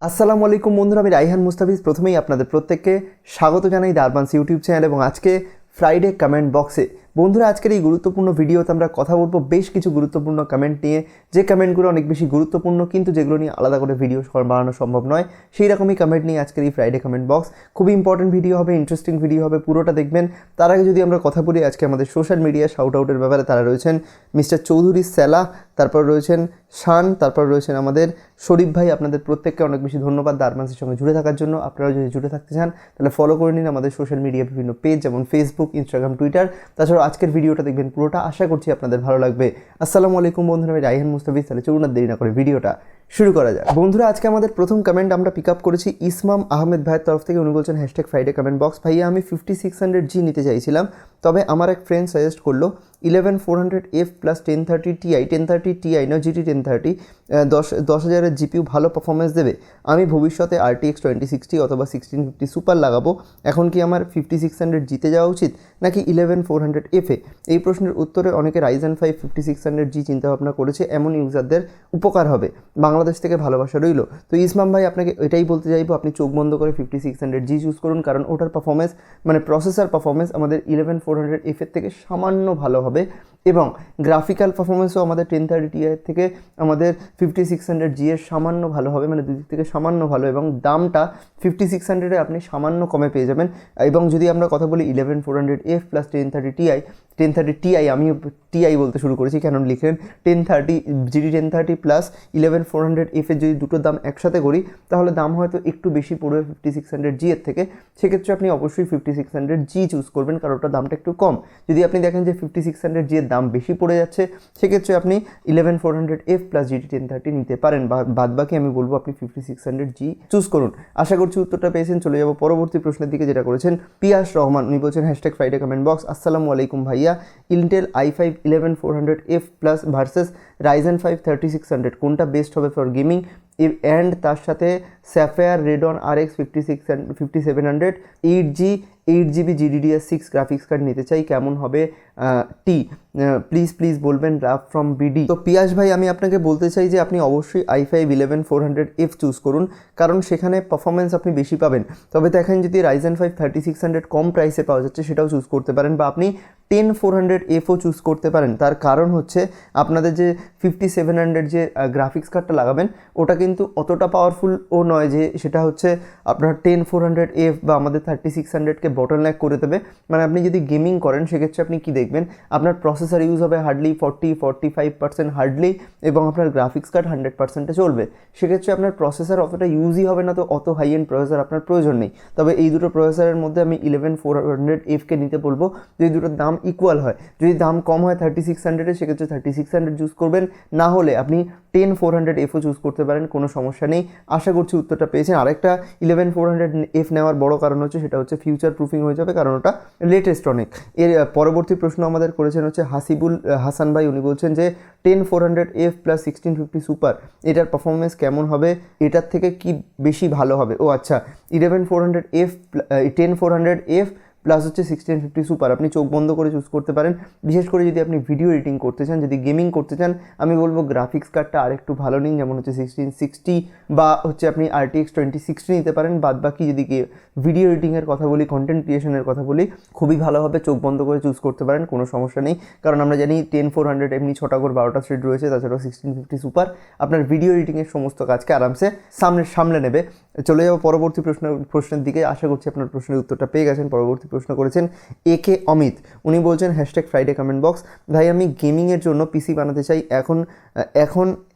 আসসালামু আলাইকুম বন্ধুরা, আমি রাইহান মুস্তাফিজ প্রথমেই আপনাদের প্রত্যেককে স্বাগত জানাই দ্য আরবান্স ইউটিউব চ্যানেল এবং আজকে ফ্রাইডে কমেন্ট বক্সে। বন্ধুরা, আজকের এই গুরুত্বপূর্ণ ভিডিওতে আমরা কথা বলবো বেশ কিছু গুরুত্বপূর্ণ কমেন্ট নিয়ে, যে কমেন্টগুলো অনেক বেশি গুরুত্বপূর্ণ কিন্তু যেগুলো নিয়ে আলাদা করে ভিডিও বানানো সম্ভব নয়, সেই রকমই কমেন্ট নিয়ে আজকের এই ফ্রাইডে কমেন্ট বক্স। খুবই ইম্পর্টেন্ট ভিডিও হবে, ইন্টারেস্টিং ভিডিও হবে, পুরোটা দেখবেন। তার আগে যদি আমরা কথা বলি আজকে আমাদের সোশ্যাল মিডিয়া শাউট আউটের ব্যাপারে, তারা রয়েছেন মিস্টার চৌধুরী সেলা, তারপর রয়েছেন শান, তারপর রয়েছেন আমাদের শরীফ ভাই। আপনাদের প্রত্যেককে অনেক বেশি ধন্যবাদ দ্য আরবান্সের সঙ্গে জুড়ে থাকার জন্য। আপনারা যদি জুড়ে থাকতে চান তাহলে ফলো করে নিন আমাদের সোশ্যাল মিডিয়া বিভিন্ন পেজ, যেমন ফেসবুক, ইনস্টাগ্রাম, টুইটার। তাছাড়াও আজকের ভিডিওটা দেখবেন পুরোটা, আশা করছি আপনাদের ভালো লাগবে। আসসালামু আলাইকুম বন্ধুরা, আমি রাইহান মুস্তাফিজ। তাহলে চলুন আর দেরি না করে ভিডিওটা শুরু করা যায়। বন্ধুরা, আজকে আমাদের প্রথম কমেন্ট আমরা পিক আপ করেছি ইসমাম আহমেদ ভাইয়ের তরফ থেকে। উনি বলছেন #ফ্রাইডে কমেন্ট বক্স। ভাইয়া, আমি 5600G নিতে চাইছিলাম, তবে আমার এক ফ্রেন্ড সাজেস্ট করলো 11400F প্লাস 1030Ti না GT 1030, 10,000 জিপিউ ভালো পারফরমেন্স দেবে। আমি ভবিষ্যতে RTX 2060 অথবা 1650 সুপার লাগাবো। এখন কি আমার 5600Gতে যাওয়া উচিত নাকি 11400F-এ? এই প্রশ্নের উত্তরে অনেকে রাইজেন 5 5600G চিন্তাভাবনা করেছে, এমন ইউজারদের উপকার হবে। বাংলাদেশ থেকে ভালোবাসা রইল। তো ইসমাম ভাই, আপনাকে এটাই বলতে চাইবো, আপনি চোখ বন্ধ করে 5600G চুজ করুন, কারণ ওটার পারফরমেন্স মানে প্রসেসর পারফরমেন্স আমাদের 11400F-এর থেকে সামান্য ভালো হবে এবং গ্রাফিক্যাল পারফরমেন্সও আমাদের 1030 Ti থেকে আমাদের 5600G এর সামান্য ভালো হবে, মানে দুদিক থেকে সামান্য ভালো, এবং দামটা 5600-এ আপনি সামান্য কমে পেয়ে যাবেন। এবং যদি আমরা কথা বলি 11400F প্লাস 1030Ti, আমি টিআই বলতে শুরু করেছি, কেন লিখলেন 1030 GT 1030 প্লাস 11400F-এর যদি দুটো দাম একসাথে করি তাহলে দাম হয়তো একটু বেশি পড়বে 5600G এর থেকে। সেক্ষেত্রে আপনি অবশ্যই 5600G চুজ করবেন, কারণ ওটার দামটা একটু কম। যদি আপনি দেখেন যে 5600G এর দাম বেশি পড়ে যাচ্ছে, সেক্ষেত্রে আপনি 11400F প্লাস GT 1030 নিতে পারেন। বাদ বাকি আমি বলবো আপনি 5600G চুজ করুন। আশা করছি উত্তরটা পেয়েছেন। চলে যাব পরবর্তী প্রশ্নের দিকে, যেটা করেছেন পিয়াস রহমান। উনি বলছেন #ফ্রাইডে কমেন্ট বক্স। আসসালামু আলাইকুম ভাইয়া, Intel i5-11400F plus versus Ryzen 5 3600 কোনটা বেস্ট হবে ফর গেমিং? অ্যান্ড তার সাথে sapphire radon RX 5700 8GB GDDR6 graphics card নিতে চাই, কেমন হবে প্লিজ বলবেন, রাফ ফ্রম বিডি। তো পিয়াস ভাই, আমি আপনাকে বলতে চাই যে আপনি অবশ্যই i5-11400F চুজ করুন, কারণ সেখানে পারফরমেন্স আপনি বেশি পাবেন। তবে দেখেন যদি রাইজেন 5 3600 কম প্রাইসে পাওয়া যাচ্ছে, সেটাও চুজ করতে পারেন, বা আপনি 10400Fও চুজ করতে পারেন। তার কারণ হচ্ছে আপনাদের যে 5700 যে গ্রাফিক্স কার্ডটা লাগাবেন, ওটা কিন্তু অতটা পাওয়ারফুলও নয় যে সেটা হচ্ছে আপনার 10400F বা আমাদের 3600কে বটলনেক করে দেবে। মানে আপনি যদি গেমিং করেন, সেক্ষেত্রে আপনি কি দেখবেন, আপনার প্রসেসর ইউজ হবে হার্ডলি 40-45% হার্ডলি, এবং আপনার গ্রাফিক্স কার্ড 100%-এ চলবে। সেক্ষেত্রে আপনার প্রসেসর অতটা ইউজই হবে না, তো অত হাই এন্ড প্রসেসর আপনার প্রয়োজন নেই। তবে এই দুটো প্রসেসরের মধ্যে আমি 11400F-কে নিতে বলবো, যদি দুটোর দাম ইকুয়াল হয়। যদি দাম কম হয় 3600-এ, সেক্ষেত্রে 3600 চুজ করবেন, না হলে আপনি 10400F-ও চুজ করতে পারেন, কোনো সমস্যা নেই। আশা করছি উত্তরটা পেয়েছেন। আরেকটা 11400F নেওয়ার বড় কারণ হচ্ছে, সেটা হচ্ছে ফিউচার প্রুফিং হয়ে যাবে, কারণ ওটা লেটেস্ট অনেক। এর পরবর্তী প্রশ্ন আমাদের করেছেন হচ্ছে হাসিবুল হাসান ভাই। উনি বলছেন যে 10400F প্লাস 1650 সুপার, এটার পারফরমেন্স কেমন হবে, এটার থেকে কি বেশি ভালো হবে? ও আচ্ছা, 11400F প্লাস হচ্ছে 1650 সুপার আপনি চোখ বন্ধ করে চুজ করতে পারেন। বিশেষ করে যদি আপনি ভিডিও এডিটিং করতে চান, যদি গেমিং করতে চান, আমি বলবো গ্রাফিক্স কার্ডটা আরেকটু ভালো নিন, যেমন হচ্ছে 1660 বা হচ্ছে আপনি RTX 2060 নিতে পারেন। বাদ বাকি যদি ভিডিও এডিটিংয়ের কথা বলি, কন্টেন্ট ক্রিয়েশনের কথা বলি, খুবই ভালোভাবে চোখ বন্ধ করে চুজ করতে পারেন, কোনো সমস্যা নেই। কারণ আমরা জানি 10400 এমনি 6টা করে 12টা থ্রেড রয়েছে, তাছাড়াও 1650 সুপার আপনার ভিডিও এডিটিংয়ের সমস্ত কাজকে আরামসে সামলে নেবে। চলে যাবো পরবর্তী প্রশ্নের দিকে। আশা করছি আপনার প্রশ্নের উত্তরটা পেয়ে গেছেন। পরবর্তী প্রশ্ন করেছেন AK অমিত। উনি বলছেন #ফ্রাইডে কমেন্ট বক্স। ভাই, আমি গেমিংয়ের জন্য পিসি বানাতে চাই,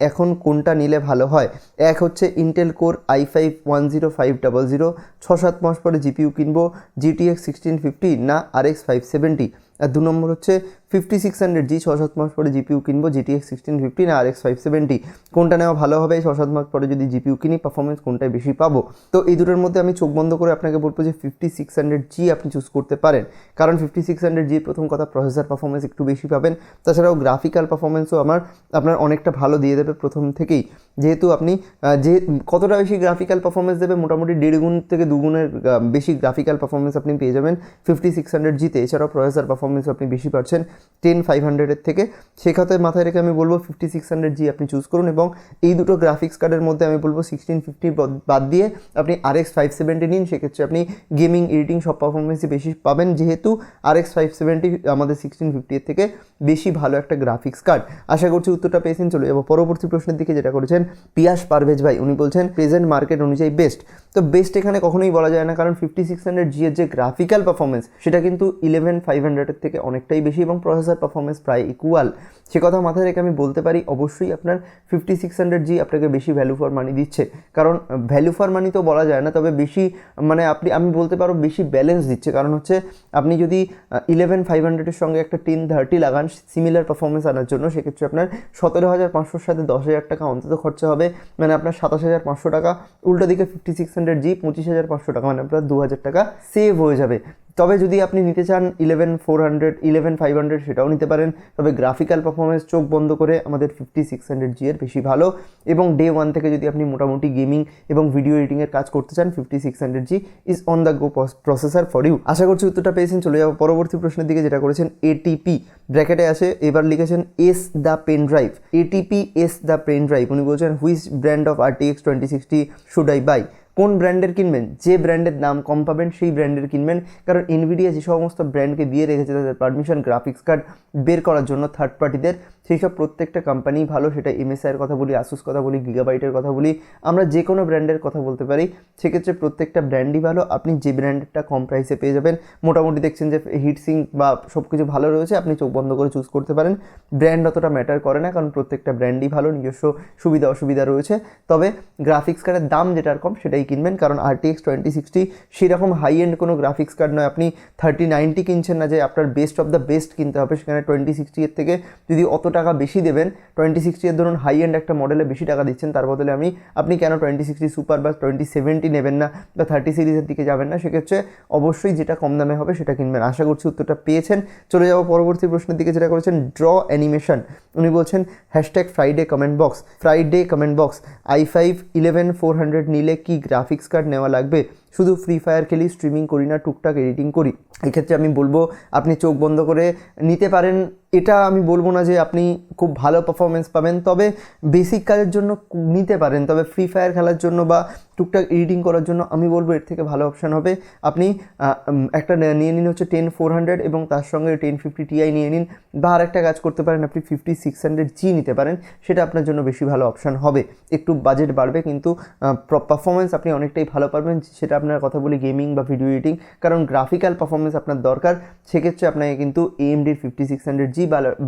এখন কোনটা নিলে ভালো হয়? এক হচ্ছে ইন্টেল কোর i5-10500, 6-7 মাস পরে জিপিইউ কিনবো, GTX 1650 না RX 570। আর 2 নম্বর হচ্ছে 5600G, 6-7 মাস পরে জিপিইউ কিনবো, GTX 1650 না RX 570। কোনটা নেওয়া ভালো হবে? 6-7 মাস পরে যদি জিপিইউ কিনি, পারফরমেন্স কোনটায় বেশি পাবো? তো এই দুটোর মধ্যে আমি চোখ বন্ধ করে আপনাকে বলবো যে 5600G আপনি চুজ করতে পারেন, কারণ 5600G প্রথম কথা প্রসেসর পারফরমেন্স একটু বেশি পাবেন, তাছাড়াও গ্রাফিক্যাল পারফরমেন্সও আপনার অনেকটা ভালো দিয়ে দেবে প্রথম থেকেই। যেহেতু আপনি কতটা বেশি গ্রাফিক্যাল পারফরমেন্স দেবে, মোটামুটি 1.5 গুণ থেকে 2 গুণের বেশি গ্রাফিক্যাল পারফরমেন্স আপনি পেয়ে যাবেন 5600G-তে। এছাড়াও প্রসেসর পারফরমেন্স পারফরমেন্স আপনি বেশি পাচ্ছেন 10500 থেকে। সেক্ষেত্রে মাথায় রেখে আমি বলবো 5600G আপনি চুজ করুন এবং এই দুটো গ্রাফিক্স কার্ডের মধ্যে আমি বলবো 1650 বাদ দিয়ে আপনি RX 570 নিন। সেক্ষেত্রে আপনি গেমিং এডিটিং সব পারফরমেন্সই বেশি পাবেন, যেহেতু RX 570 আমাদের 1650 থেকে বেশি ভালো একটা গ্রাফিক্স কার্ড। আশা করছি উত্তরটা পেয়েছেন। চলে যাবো পরবর্তী প্রশ্নের দিকে, যেটা করেছেন পিয়াস পারভেজ ভাই। উনি বলছেন প্রেজেন্ট মার্কেট অনুযায়ী বেস্ট। তো বেস্ট এখানে কখনোই বলা যায় না, কারণ 5600G এর যে গ্রাফিক্যাল পারফরমেন্স সেটা কিন্তু 11500 থেকে অনেকটাই বেশি এবং প্রসেসর পারফরমেন্স প্রায় ইকুয়াল। সে কথা মাথায় রেখে আমি বলতে পারি অবশ্যই আপনার 5600G আপনাকে বেশি ভ্যালু ফর মানি দিচ্ছে, কারণ ভ্যালু ফর মানি তো বলা যায় না, তবে বেশি মানে আমি বলতে পারো বেশি ব্যালেন্স দিচ্ছে। কারণ হচ্ছে আপনি যদি 11500 সঙ্গে একটা 1030 লাগান সিমিলার পারফরমেন্স আনার জন্য, সেক্ষেত্রে আপনার 17500 সাথে 10,000 টাকা অন্তত খরচা হবে, মানে আপনার 27500 টাকা। উল্টো দিকে 5600G 25500 টাকা, মানে আপনার 2000 টাকা সেভ হয়ে যাবে। তবে যদি আপনি নিতে চান 11400 11500 সেটাও নিতে পারেন, তবে গ্রাফিক্যাল পারফরমেন্স চোখ বন্ধ করে আমাদের 5600G এর বেশি ভালো। এবং ডে ওয়ান থেকে যদি আপনি মোটামুটি গেমিং এবং ভিডিও এডিটিংয়ের কাজ করতে চান 5600G is on the go processor for you. আশা করছি উত্তরটা পেয়েছেন। চলে যাবো পরবর্তী প্রশ্নের দিকে, যেটা করেছেন এটিপি ব্র্যাকেটে আসে, এবার লিখেছেন as the pen drive. ATP as the pen drive. উনি বলছেন which brand of RTX 2060 should I buy. কোন ব্র্যান্ডের কিনবেন? যে ব্র্যান্ডের দাম কম পাবেন সেই ব্র্যান্ডের কিনবেন, কারণ এনভিডিয়া যে সমস্ত ব্র্যান্ডকে দিয়ে রেখেছে তাদের পারমিশন গ্রাফিক্স কার্ড বের করার জন্য থার্ড পার্টিদের, সেই সব প্রত্যেকটা কোম্পানি ভালো। সেটা MSIয়ের কথা বলি, আসুস কথা বলি, গিগাবাইটের কথা বলি, আমরা যে কোনো ব্র্যান্ডের কথা বলতে পারি। সেক্ষেত্রে প্রত্যেকটা ব্র্যান্ডই ভালো। আপনি যে ব্র্যান্ডেরটা কম প্রাইসে পেয়ে যাবেন, মোটামুটি দেখছেন যে হিটসিং বা সব কিছু ভালো রয়েছে, আপনি চোখ বন্ধ করে চুজ করতে পারেন। ব্র্যান্ড অতটা ম্যাটার করে না, কারণ প্রত্যেকটা ব্র্যান্ডই ভালো, নিজস্ব সুবিধা অসুবিধা রয়েছে। তবে গ্রাফিক্স কার্ডের দাম যেটার কম সেটাই কিনবেন, কারণ RTX 2060 সেরকম হাই এন্ড কোনো গ্রাফিক্স কার্ড নয়। আপনি 3090 কিনছেন না যে আপনার বেস্ট অফ দ্য বেস্ট কিনতে হবে, সেখানে 2060 এর থেকে যদি অত টাকা বেশি দেবেন, 2060 এর ধরুন হাই এন্ড একটা মডেলে বেশি টাকা দিচ্ছেন, তার বদলে আপনি কেন 2060 সুপার বা 2070 নেবেন না বা 30 সিরিজের দিকে যাবেন না? সেক্ষেত্রে অবশ্যই যেটা কম দামে হবে সেটা কিনবেন। আশা করছি উত্তরটা পেয়েছেন। চলে যাবো পরবর্তী প্রশ্নের দিকে, যেটা করেছেন ড্র অ্যানিমেশন। উনি বলছেন #ফ্রাইডে কমেন্ট বক্স i5-11400 নিলে কি গ্রাফিক্স কার্ড নেওয়া লাগবে? শুধু ফ্রি ফায়ার খেলি, স্ট্রিমিং করি না, টুকটাক এডিটিং করি। এক্ষেত্রে আমি বলবো আপনি চোখ বন্ধ করে নিতে পারেন। এটা আমি বলবো না যে আপনি খুব ভালো পারফরমেন্স পাবেন, তবে বেসিক কাজের জন্য নিতে পারেন। তবে ফ্রি ফায়ার খেলার জন্য বা টুকটাক এডিটিং করার জন্য আমি বলবো এর থেকে ভালো অপশান হবে আপনি একটা নিয়ে নিন হচ্ছে 10400 এবং তার সঙ্গে 1050 Ti নিয়ে নিন, বা আর একটা কাজ করতে পারেন আপনি 5600G নিতে পারেন, সেটা আপনার জন্য বেশি ভালো অপশান হবে। একটু বাজেট বাড়বে কিন্তু পারফরমেন্স আপনি অনেকটাই ভালো পারবেন। সেটা আপনার কথা বলি গেমিং বা ভিডিও এডিটিং, কারণ গ্রাফিক্যাল পারফরমেন্স আপনার দরকার। সেক্ষেত্রে আপনাকে কিন্তু AMDর 5600G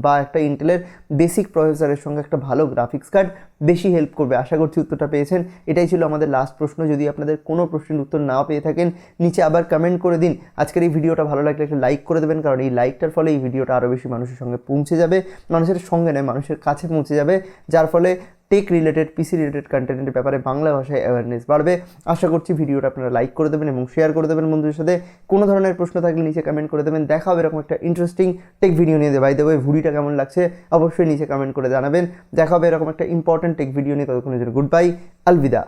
বা একটা ইন্টেলের বেসিক প্রসেসরের সঙ্গে একটা ভালো গ্রাফিক্স কার্ড বেশি হেল্প করবে। আশা করছি উত্তরটা পেয়েছেন। এটাই ছিল আমাদের লাস্ট প্রশ্ন। যদি আপনাদের কোনো প্রশ্নের উত্তর নাও পেয়ে থাকেন, নিচে আবার কমেন্ট করে দিন। আজকের এই ভিডিওটা ভালো লাগলে একটা লাইক করে দেবেন, কারণ এই লাইকটার ফলে এই ভিডিওটা আরও বেশি মানুষের সঙ্গে পৌঁছে যাবে, মানুষের সঙ্গে নয় মানুষের কাছে পৌঁছে যাবে, যার ফলে টেক রিলেটেড পিসি রিলেটেড কন্টেন্টের ব্যাপারে বাংলা ভাষায় অ্যাওয়ারনেস বাড়বে। আশা করছি ভিডিওটা আপনারা লাইক করে দেবেন এবং শেয়ার করে দেবেন বন্ধুদের সাথে। কোনো ধরনের প্রশ্ন থাকলে নিচে কমেন্ট করে দেবেন। দেখা হবে এরকম একটা ইন্টারেস্টিং টেক ভিডিও নিয়ে বাই দ্য ওয়ে ভিডিওটা কেমন লাগছে অবশ্যই নিচে কমেন্ট করে জানাবেন। দেখা হবে এরকম একটা ইম্পর্টেন্ট টেক ভিডিও নিয়ে। ততক্ষণের জন্য গুড বাই, আলবিদা।